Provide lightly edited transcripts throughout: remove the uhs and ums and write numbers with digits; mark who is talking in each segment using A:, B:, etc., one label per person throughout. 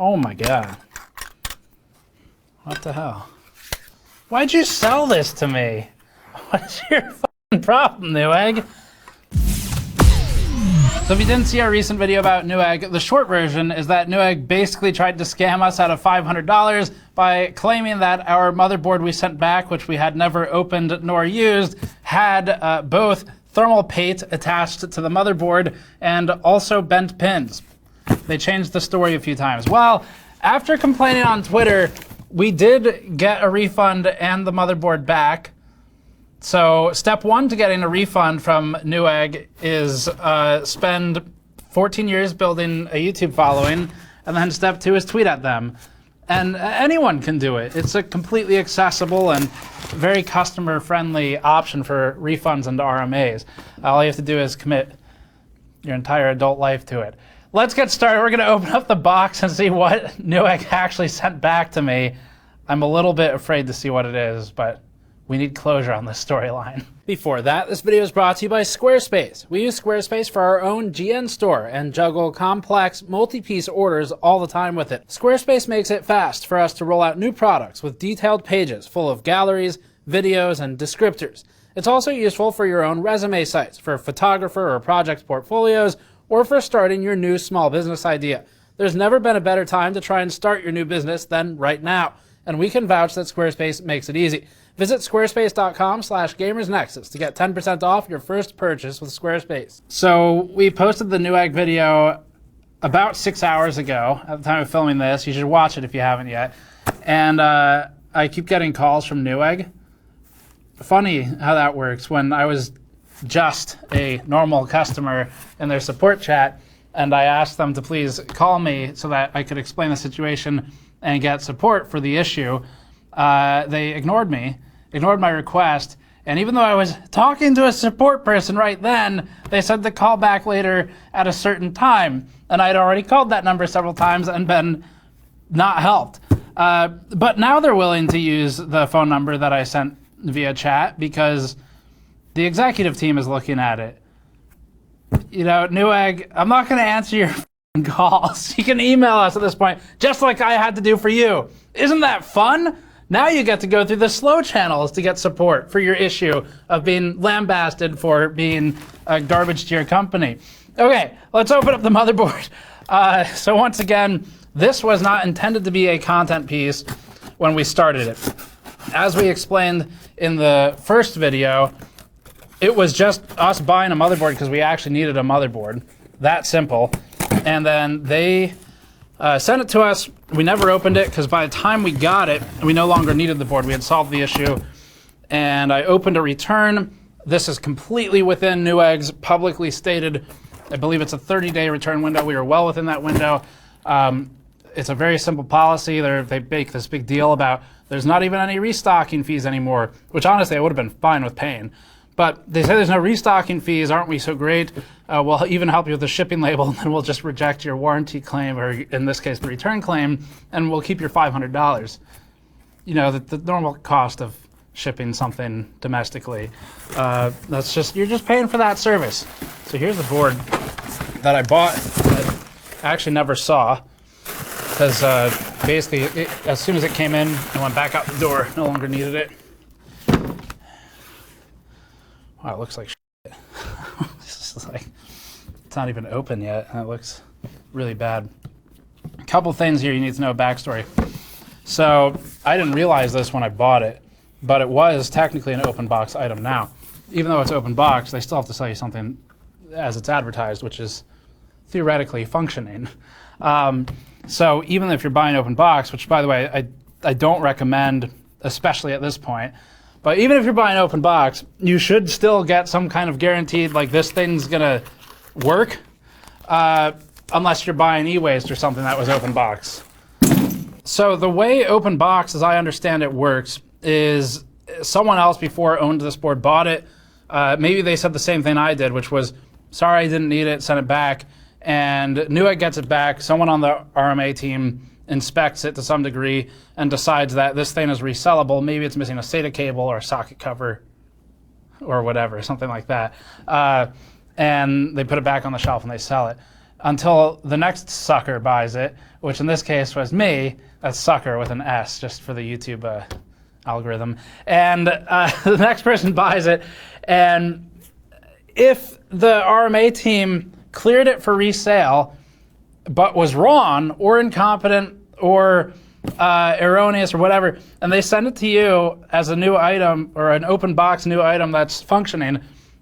A: Oh my god. What the hell? Why'd you sell this to me? What's your fucking problem, Newegg? So if you didn't see our recent video about Newegg, the short version is that Newegg basically tried to scam us out of $500 by claiming that our motherboard we sent back, which we had never opened nor used, had both thermal paste attached to the motherboard and also bent pins. They changed the story a few times. Well, after complaining on Twitter, we did get a refund and the motherboard back. So step one to getting a refund from Newegg is spend 14 years building a YouTube following, and then step two is tweet at them. And anyone can do it. It's a completely accessible and very customer-friendly option for refunds and RMAs. All you have to do is commit your entire adult life to it. Let's get started. We're going to open up the box and see what Newegg actually sent back to me. I'm a little bit afraid to see what it is, but we need closure on this storyline. Before that, this video is brought to you by Squarespace. We use Squarespace for our own GN store and juggle complex, multi-piece orders all the time with it. Squarespace makes it fast for us to roll out new products with detailed pages full of galleries, videos, and descriptors. It's also useful for your own resume sites, for photographer or project portfolios, or for starting your new small business idea. There's never been a better time to try and start your new business than right now, and we can vouch that Squarespace makes it easy. Visit squarespace.com/gamersnexus to get 10% off your first purchase with Squarespace. So we posted the Newegg video about 6 hours ago at the time of filming this. You should watch it if you haven't yet. And I keep getting calls from Newegg. Funny how that works. When I was just a normal customer in their support chat, and I asked them to please call me so that I could explain the situation and get support for the issue, they ignored me, ignored my request, and even though I was talking to a support person right then, they said to call back later at a certain time, and I'd already called that number several times and been not helped. But now they're willing to use the phone number that I sent via chat because the executive team is looking at it. You know, Newegg, I'm not going to answer your calls. You can email us at this point, just like I had to do for you. Isn't that fun? Now you get to go through the slow channels to get support for your issue of being lambasted for being garbage to your company. Okay, let's open up the motherboard. So once again, this was not intended to be a content piece when we started it. As we explained in the first video, it was just us buying a motherboard because we actually needed a motherboard. That simple. And then they sent it to us. We never opened it because by the time we got it, we no longer needed the board. We had solved the issue. And I opened a return. This is completely within Newegg's publicly stated, I believe it's a 30-day return window. We were well within that window. It's a very simple policy. They make this big deal about there's not even any restocking fees anymore, which honestly I would have been fine with paying. But they say there's no restocking fees. Aren't we so great? We'll even help you with the shipping label, and then we'll just reject your warranty claim, or in this case, the return claim, and we'll keep your $500. You know, the normal cost of shipping something domestically. That's just, you're just paying for that service. So here's the board that I bought that I actually never saw, because basically, as soon as it came in, it went back out the door. No longer needed it. Wow, it looks like shit. This is like, it's not even open yet. It looks really bad. A couple things here you need to know backstory. So I didn't realize this when I bought it, but it was technically an open box item now. Even though it's open box, they still have to sell you something as it's advertised, which is theoretically functioning. So even if you're buying open box, which by the way, I don't recommend, especially at this point, but even if you're buying open box, you should still get some kind of guaranteed, like this thing's gonna work, unless you're buying e-waste or something that was open box. So the way open box, as I understand it, works is someone else before owned this board bought it. Maybe they said the same thing I did, which was, sorry, I didn't need it, send it back. And Newegg gets it back. Someone on the RMA team inspects it to some degree and decides that this thing is resellable. Maybe it's missing a SATA cable or a socket cover or whatever, something like that. And they put it back on the shelf and they sell it. until the next sucker buys it, which in this case was me. That's sucker with an S, just for the YouTube algorithm. And the next person buys it, and if the RMA team cleared it for resale, but was wrong or incompetent or erroneous or whatever, and they send it to you as a new item or an open box new item that's functioning,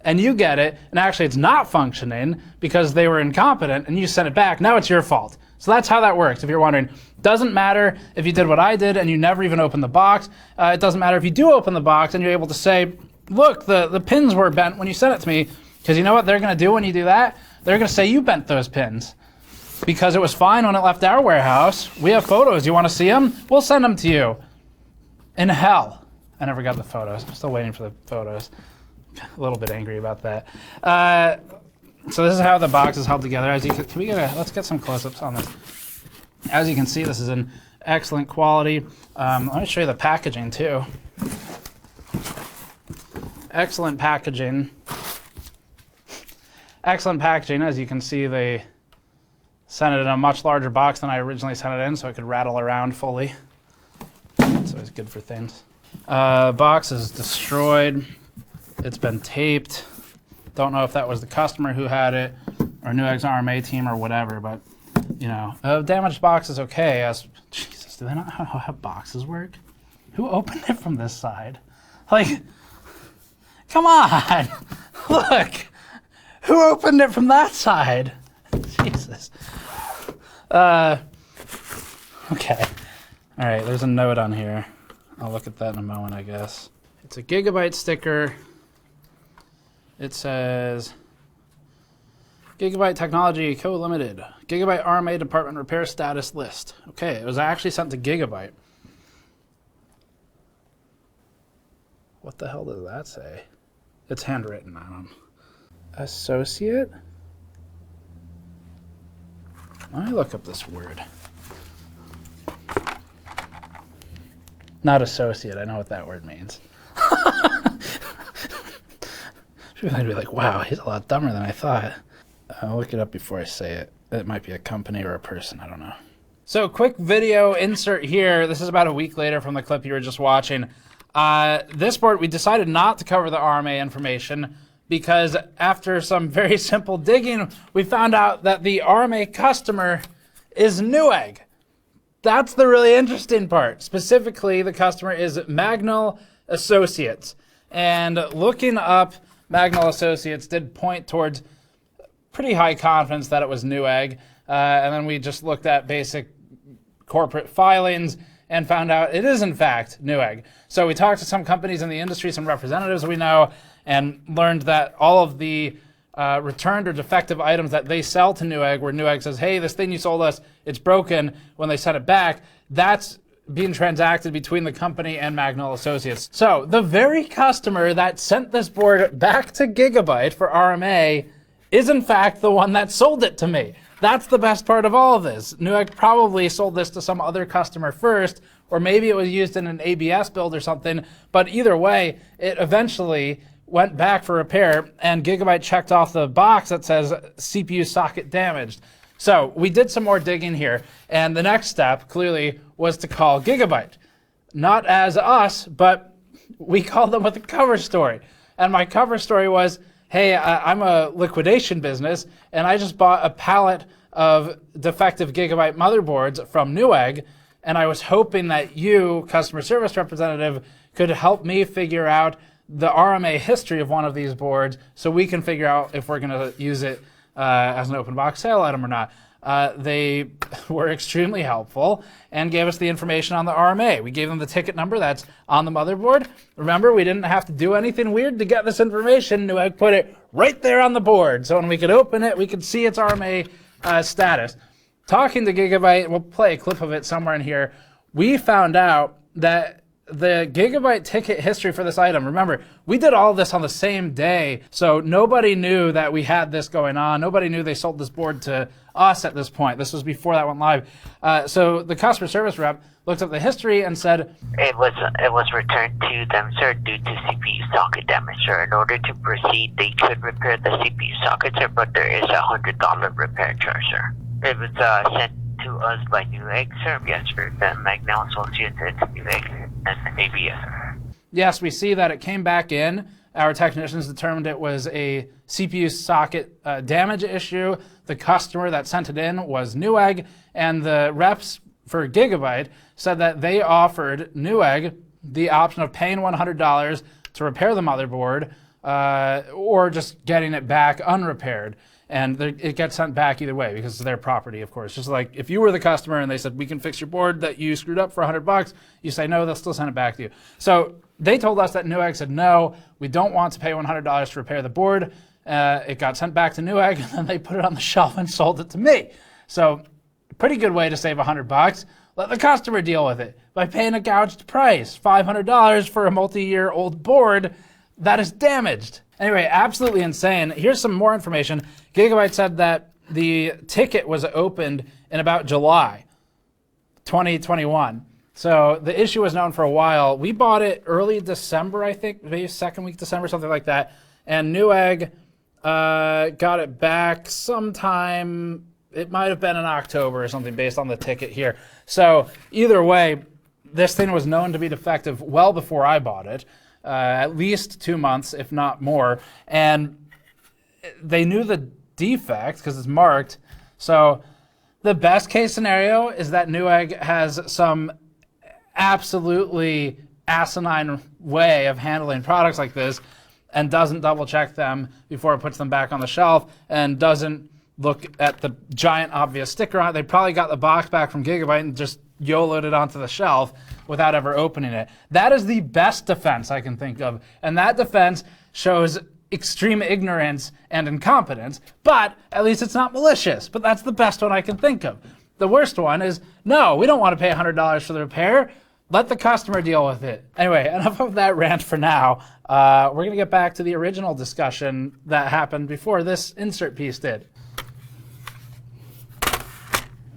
A: and you get it, and actually it's not functioning because they were incompetent, and you send it back, now it's your fault. So that's how that works, if you're wondering. Doesn't matter if you did what I did and you never even opened the box. It doesn't matter if you do open the box and you're able to say, look, the pins were bent when you sent it to me, because you know what they're going to do when you do that? They're going to say you bent those pins. Because it was fine when it left our warehouse. We have photos. You want to see them? We'll send them to you. In hell. I never got the photos. I'm still waiting for the photos. A little bit angry about that. So this is how the box is held together. As you can we get let's get some close-ups on this. As you can see, this is in excellent quality. Let me show you the packaging too. Excellent packaging. Excellent packaging. As you can see, they sent it in a much larger box than I originally sent it in, so it could rattle around fully. That's always good for things. Box is destroyed. It's been taped. Don't know if that was the customer who had it, or Newegg's RMA team, or whatever, but, you know. A damaged box is okay. Jesus, do they not know how boxes work? Who opened it from this side? Like, come on! Look! Who opened it from that side? Jesus. Okay. All right, there's a note on here. I'll look at that in a moment, I guess. It's a Gigabyte sticker. It says, Gigabyte Technology Co. Limited. Gigabyte RMA Department Repair Status List. Okay, it was actually sent to Gigabyte. What the hell does that say? It's handwritten on them. Associate? Let me look up this word. Not associate, I know what that word means. People might be like, wow, he's a lot dumber than I thought. I'll look it up before I say it. It might be a company or a person, I don't know. So quick video insert here. This is about a week later from the clip you were just watching. This board, we decided not to cover the RMA information because after some very simple digging, we found out that the RMA customer is Newegg. That's the really interesting part. Specifically, the customer is Magnell Associates. And looking up Magnell Associates did point towards pretty high confidence that it was Newegg. And then we just looked at basic corporate filings and found out it is in fact Newegg. So we talked to some companies in the industry, some representatives we know, and learned that all of the returned or defective items that they sell to Newegg, where Newegg says, hey, this thing you sold us, it's broken, when they send it back, that's being transacted between the company and Magnell Associates. So the very customer that sent this board back to Gigabyte for RMA is in fact the one that sold it to me. That's the best part of all of this. Newegg probably sold this to some other customer first, or maybe it was used in an ABS build or something, but either way, it eventually went back for repair, and Gigabyte checked off the box that says CPU socket damaged. So we did some more digging here, and the next step, clearly, was to call Gigabyte. Not as us, but we called them with a cover story. And my cover story was, hey, I'm a liquidation business, and I just bought a pallet of defective Gigabyte motherboards from Newegg, and I was hoping that you, customer service representative, could help me figure out the RMA history of one of these boards so we can figure out if we're going to use it as an open box sale item or not. They were extremely helpful and gave us the information on the RMA. We gave them the ticket number that's on the motherboard. Remember, we didn't have to do anything weird to get this information. Newegg put it right there on the board. So when we could open it, we could see its RMA status. Talking to Gigabyte, we'll play a clip of it somewhere in here, we found out that the Gigabyte ticket history for this item, remember, we did all this on the same day, so nobody knew that we had this going on. Nobody knew they sold this board to us at this point. This was before that went live. So the customer service rep looked up the history and said,
B: it was returned to them, sir, due to CPU socket damage, sir. In order to proceed, they could repair the CPU socket, sir, but there is a $100 repair charge, sir. It was sent to us by Newegg, sir. Yes, sir. The Magnell Associates at Newegg and ABS, sir.
A: Yes, we see that it came back in. Our technicians determined it was a CPU socket damage issue. The customer that sent it in was Newegg, and the reps for Gigabyte said that they offered Newegg the option of paying $100 to repair the motherboard or just getting it back unrepaired. And it gets sent back either way because it's their property, of course. Just like if you were the customer and they said, we can fix your board that you screwed up for $100, you say no, they'll still send it back to you. So they told us that Newegg said, no, we don't want to pay $100 to repair the board. It got sent back to Newegg, and then they put it on the shelf and sold it to me. So pretty good way to save $100. Let the customer deal with it by paying a gouged price, $500 for a multi-year old board that is damaged. Anyway, absolutely insane. Here's some more information. Gigabyte said that the ticket was opened in about July 2021. So the issue was known for a while. We bought it early December, I think, maybe second week December, something like that. And Newegg got it back sometime, it might have been in October or something based on the ticket here. So either way, this thing was known to be defective well before I bought it. At least 2 months, if not more. And they knew the defect because it's marked. So the best case scenario is that Newegg has some absolutely asinine way of handling products like this and doesn't double check them before it puts them back on the shelf and doesn't look at the giant obvious sticker on it. They probably got the box back from Gigabyte and just YOLO'd it onto the shelf without ever opening it. That is the best defense I can think of. And that defense shows extreme ignorance and incompetence, but at least it's not malicious. But that's the best one I can think of. The worst one is, no, we don't want to pay $100 for the repair. Let the customer deal with it. Anyway, enough of that rant for now. We're going to get back to the original discussion that happened before this insert piece did.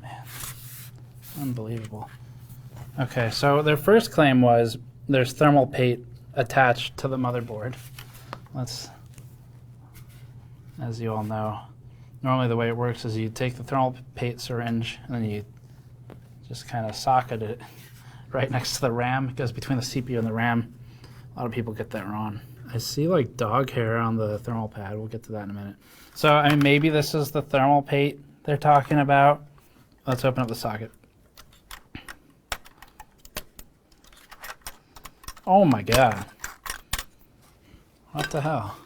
A: Man, unbelievable. Okay, so their first claim was there's thermal paste attached to the motherboard. As you all know, normally the way it works is you take the thermal paste syringe and then you just kind of socket it right next to the RAM. It goes between the CPU and the RAM. A lot of people get that wrong. I see like dog hair on the thermal pad. We'll get to that in a minute. So I mean, maybe this is the thermal paste they're talking about. Let's open up the socket. Oh my God. What the hell?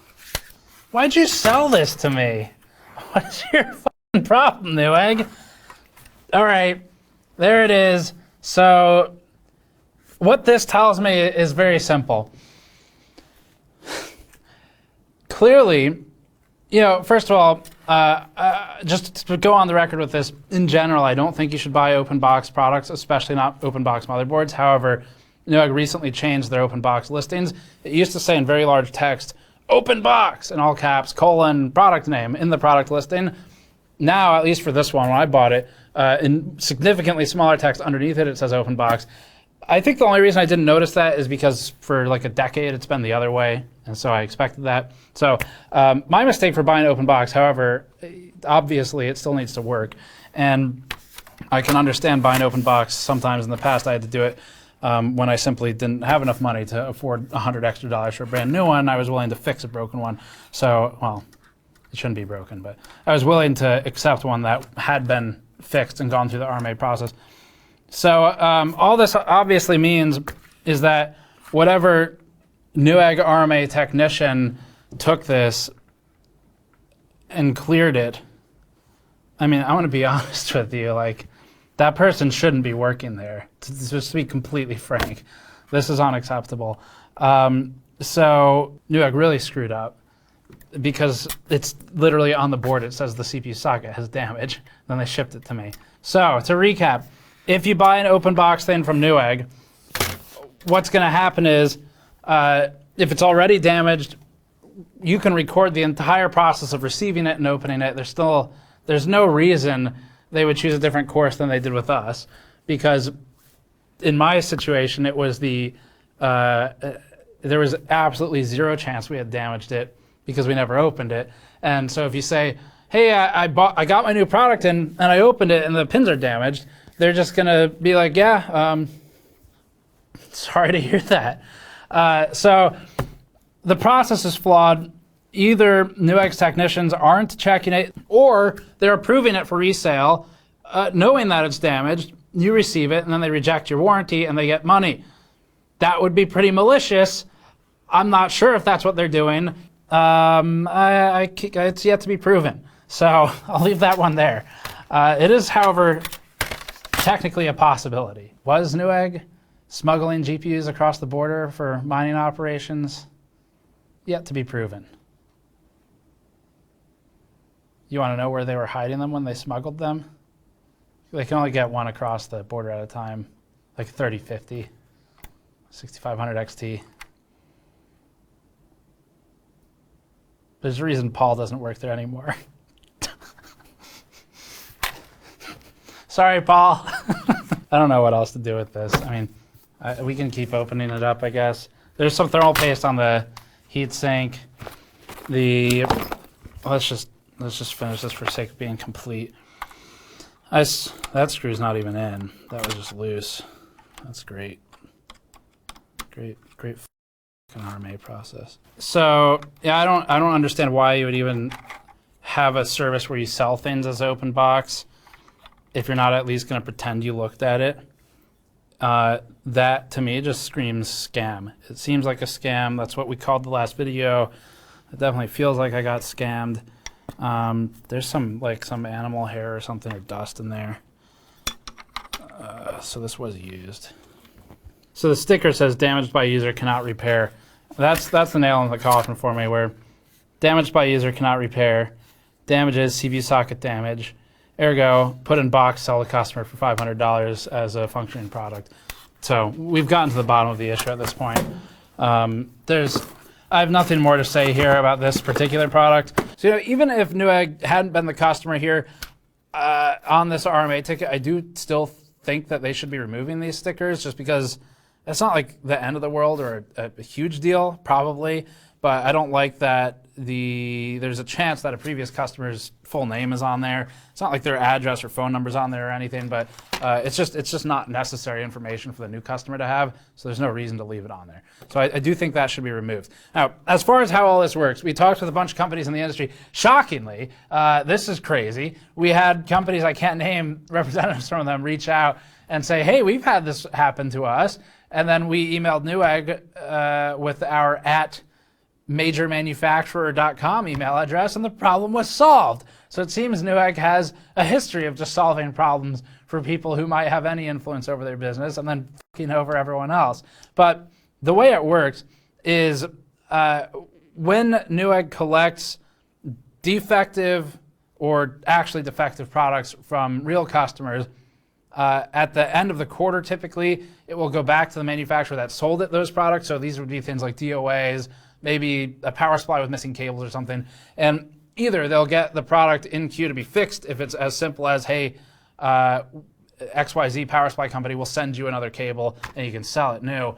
A: Why'd you sell this to me? What's your fucking problem, Newegg? All right, there it is. So what this tells me is very simple. Clearly, you know, first of all, just to go on the record with this, in general, I don't think you should buy open box products, especially not open box motherboards. However, Newegg recently changed their open box listings. It used to say in very large text, open box, in all caps, : product name in the product listing. Now, at least for this one, when I bought it, in significantly smaller text underneath it, it says open box. I think the only reason I didn't notice that is because for like a decade it's been the other way, and so I expected that. So my mistake for buying open box, however, obviously it still needs to work. And I can understand buying open box. Sometimes in the past I had to do it when I simply didn't have enough money to afford $100 extra for a brand new one. I was willing to fix a broken one. So, well, it shouldn't be broken, but I was willing to accept one that had been fixed and gone through the RMA process. So all this obviously means is that whatever Newegg RMA technician took this and cleared it, I mean, I want to be honest with you, like, that person shouldn't be working there, to just be completely frank. This is unacceptable. So Newegg really screwed up because it's literally on the board. It says the CPU socket has damage. Then they shipped it to me. So to recap, if you buy an open box thing from Newegg, what's going to happen is if it's already damaged, you can record the entire process of receiving it and opening it. There's still there's no reason they would choose a different course than they did with us, because in my situation, it was there was absolutely zero chance we had damaged it because we never opened it. And so if you say, hey, I got my new product and I opened it and the pins are damaged, they're just gonna be like, yeah, sorry to hear that. So the process is flawed. Either Newegg's technicians aren't checking it, or they're approving it for resale, knowing that it's damaged. You receive it, and then they reject your warranty, and they get money. That would be pretty malicious. I'm not sure if that's what they're doing. It's yet to be proven. So I'll leave that one there. It is, however, technically a possibility. Was Newegg smuggling GPUs across the border for mining operations? Yet to be proven. You want to know where they were hiding them when they smuggled them? They can only get one across the border at a time, like 3050, 6500 XT. There's a reason Paul doesn't work there anymore. Sorry, Paul. I don't know what else to do with this. I mean, we can keep opening it up, I guess. There's some thermal paste on the heatsink. Let's just finish this for sake of being complete. That screw's not even in. That was just loose. That's great. Great fucking RMA process. So yeah, I don't understand why you would even have a service where you sell things as open box if you're not at least going to pretend you looked at it. That to me just screams scam. It seems like a scam. That's what we called the last video. It definitely feels like I got scammed. There's some animal hair or something or dust in there. So this was used. So the sticker says damaged by user cannot repair. That's the nail in the coffin for me, where damaged by user cannot repair, damages CPU socket damage, ergo put in box, sell to customer for $500 as a functioning product. So we've gotten to the bottom of the issue at this point. I have nothing more to say here about this particular product. So even if Newegg hadn't been the customer here on this RMA ticket, I do still think that they should be removing these stickers, just because it's not like the end of the world or a huge deal, probably. But I don't like that there's a chance that a previous customer's full name is on there. It's not like their address or phone number's on there or anything, but it's just not necessary information for the new customer to have, so there's no reason to leave it on there. So I do think that should be removed. Now, as far as how all this works, we talked with a bunch of companies in the industry. Shockingly, this is crazy. We had companies, I can't name representatives from them, reach out and say, hey, we've had this happen to us. And then we emailed Newegg with our @majormanufacturer.com email address, and the problem was solved. So it seems Newegg has a history of just solving problems for people who might have any influence over their business and then fucking over everyone else. But the way it works is when Newegg collects defective or actually defective products from real customers, at the end of the quarter, typically, it will go back to the manufacturer that sold it those products. So these would be things like DOAs, maybe a power supply with missing cables or something. And either they'll get the product in queue to be fixed if it's as simple as, hey, XYZ power supply company will send you another cable and you can sell it new,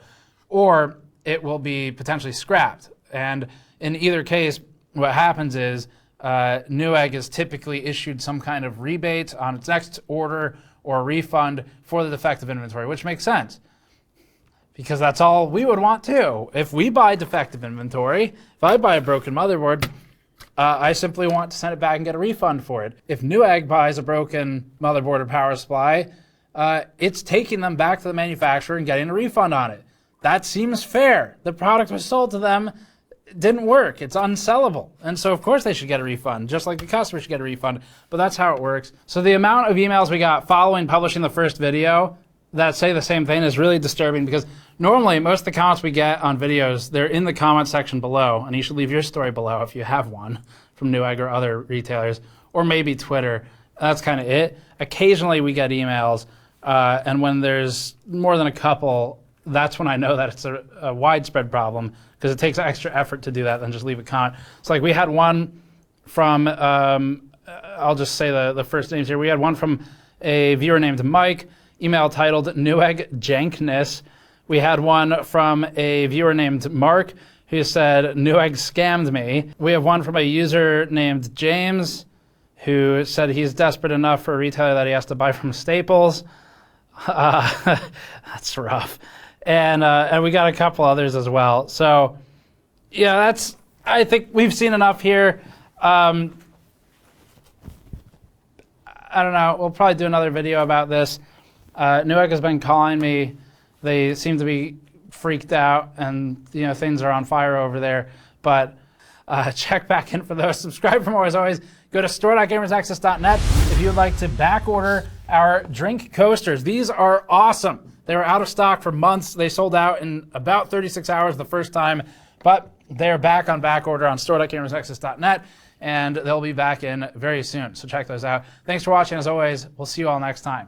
A: or it will be potentially scrapped. And in either case, what happens is Newegg is typically issued some kind of rebate on its next order or refund for the defective inventory, which makes sense, because that's all we would want too. If we buy defective inventory, if I buy a broken motherboard, I simply want to send it back and get a refund for it. If Newegg buys a broken motherboard or power supply, it's taking them back to the manufacturer and getting a refund on it. That seems fair. The product was sold to them, didn't work, it's unsellable. And so of course they should get a refund, just like the customer should get a refund, but that's how it works. So the amount of emails we got following publishing the first video that say the same thing is really disturbing, because normally most of the comments we get on videos, they're in the comment section below, and you should leave your story below if you have one from Newegg or other retailers, or maybe Twitter. That's kind of it. Occasionally we get emails, and when there's more than a couple, that's when I know that it's a widespread problem, because it takes extra effort to do that than just leave a comment. It's like we had one from I'll just say the first names here. We had one from a viewer named Mike, email titled Newegg Jankness. We had one from a viewer named Mark, who said, Newegg scammed me. We have one from a user named James, who said he's desperate enough for a retailer that he has to buy from Staples. That's rough. And we got a couple others as well. So, yeah, I think we've seen enough here. I don't know. We'll probably do another video about this. Newegg has been calling me. They seem to be freaked out, and things are on fire over there. But check back in for those. Subscribe for more. As always, go to store.gamersnexus.net if you would like to back order our drink coasters. These are awesome. They were out of stock for months. They sold out in about 36 hours the first time, but they're back on back order on store.gamersnexus.net, and they'll be back in very soon. So check those out. Thanks for watching. As always, we'll see you all next time.